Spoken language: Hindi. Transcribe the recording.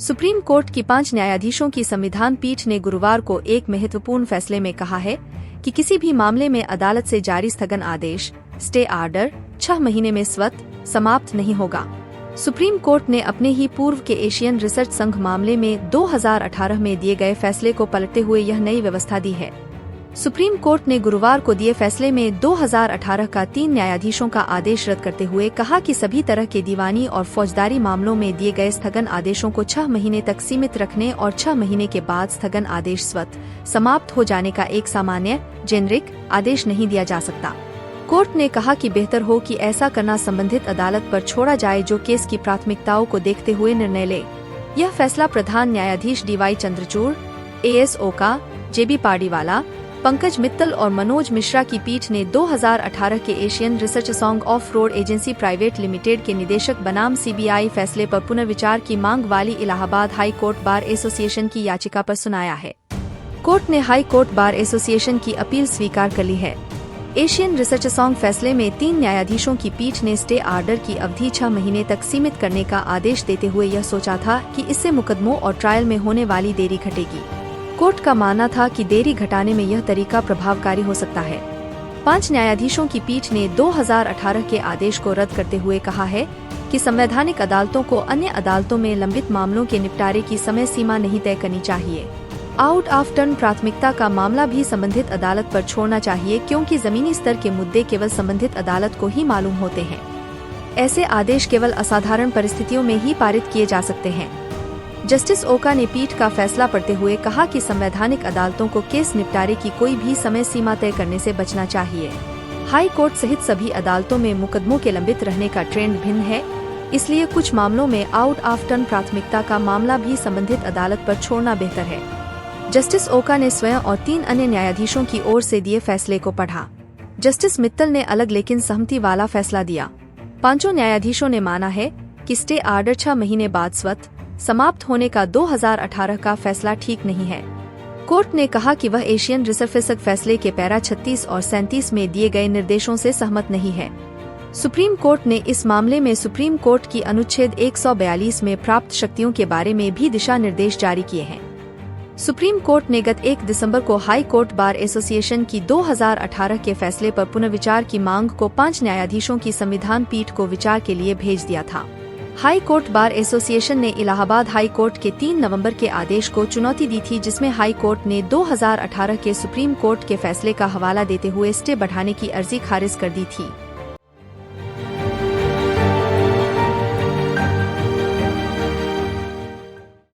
सुप्रीम कोर्ट की 5 न्यायाधीशों की संविधान पीठ ने गुरुवार को एक महत्वपूर्ण फैसले में कहा है कि किसी भी मामले में अदालत से जारी स्थगन आदेश स्टे ऑर्डर 6 महीने में स्वतः समाप्त नहीं होगा। सुप्रीम कोर्ट ने अपने ही पूर्व के एशियन रिसर्च संघ मामले में 2018 में दिए गए फैसले को पलटते हुए यह नई व्यवस्था दी है। सुप्रीम कोर्ट ने गुरुवार को दिए फैसले में 2018 का 3 न्यायाधीशों का आदेश रद्द करते हुए कहा कि सभी तरह के दीवानी और फौजदारी मामलों में दिए गए स्थगन आदेशों को 6 महीने तक सीमित रखने और 6 महीने के बाद स्थगन आदेश स्वतः समाप्त हो जाने का एक सामान्य जेनरिक आदेश नहीं दिया जा सकता। कोर्ट ने कहा कि बेहतर हो कि ऐसा करना संबंधित अदालत पर छोड़ा जाए जो केस की प्राथमिकताओं को देखते हुए निर्णय ले। यह फैसला प्रधान न्यायाधीश DY चंद्रचूड़, AS ओका, JB पार्डीवाला, पंकज मित्तल और मनोज मिश्रा की पीठ ने 2018 के एशियन रिसर्च संघ of road agency private limited के निदेशक बनाम CBI फैसले पर पुनर्विचार की मांग वाली Allahabad high court bar association की याचिका पर सुनाया है। कोर्ट ने हाई कोर्ट बार एसोसिएशन की अपील स्वीकार कर ली है। एशियन रिसर्च संघ फैसले में 3 न्यायाधीशों की पीठ ने स्टे ऑर्डर की अवधि 6 महीने तक सीमित करने का आदेश देते हुए यह सोचा था कि इससे मुकदमों और ट्रायल में होने वाली देरी घटेगी। कोर्ट का मानना था कि देरी घटाने में यह तरीका प्रभावकारी हो सकता है। 5 न्यायाधीशों की पीठ ने 2018 के आदेश को रद्द करते हुए कहा है कि संवैधानिक अदालतों को अन्य अदालतों में लंबित मामलों के निपटारे की समय सीमा नहीं तय करनी चाहिए। आउट ऑफ टर्न प्राथमिकता का मामला भी संबंधित अदालत पर छोड़ना चाहिए, क्योंकि जमीनी स्तर के मुद्दे केवल संबंधित अदालत को ही मालूम होते हैं। ऐसे आदेश केवल असाधारण परिस्थितियों में ही पारित किए जा सकते हैं। जस्टिस ओका ने पीठ का फैसला पढ़ते हुए कहा कि संवैधानिक अदालतों को केस निपटारे की कोई भी समय सीमा तय करने से बचना चाहिए। हाई कोर्ट सहित सभी अदालतों में मुकदमों के लंबित रहने का ट्रेंड भिन्न है, इसलिए कुछ मामलों में आउट ऑफ टर्न प्राथमिकता का मामला भी संबंधित अदालत पर छोड़ना बेहतर है। जस्टिस ओका ने स्वयं और 3 अन्य न्यायाधीशों की ओर से दिए फैसले को पढ़ा। जस्टिस मित्तल ने अलग लेकिन सहमति वाला फैसला दिया। 5 न्यायाधीशों ने माना है कि स्टे ऑर्डर 6 महीने बाद स्वतः समाप्त होने का 2018 का फैसला ठीक नहीं है। कोर्ट ने कहा कि वह एशियन रिसर्च फैसले के पैरा 36 और 37 में दिए गए निर्देशों से सहमत नहीं है। सुप्रीम कोर्ट ने इस मामले में सुप्रीम कोर्ट की अनुच्छेद 142 में प्राप्त शक्तियों के बारे में भी दिशा निर्देश जारी किए हैं। सुप्रीम कोर्ट ने गत 1 दिसंबर को हाई कोर्ट बार एसोसिएशन की 2018 के फैसले पर पुनर्विचार की मांग को 5 न्यायाधीशों की संविधान पीठ को विचार के लिए भेज दिया था। हाई कोर्ट बार एसोसिएशन ने इलाहाबाद हाई कोर्ट के 3 नवंबर के आदेश को चुनौती दी थी, जिसमें हाई कोर्ट ने 2018 के सुप्रीम कोर्ट के फैसले का हवाला देते हुए स्टे बढ़ाने की अर्जी खारिज कर दी थी।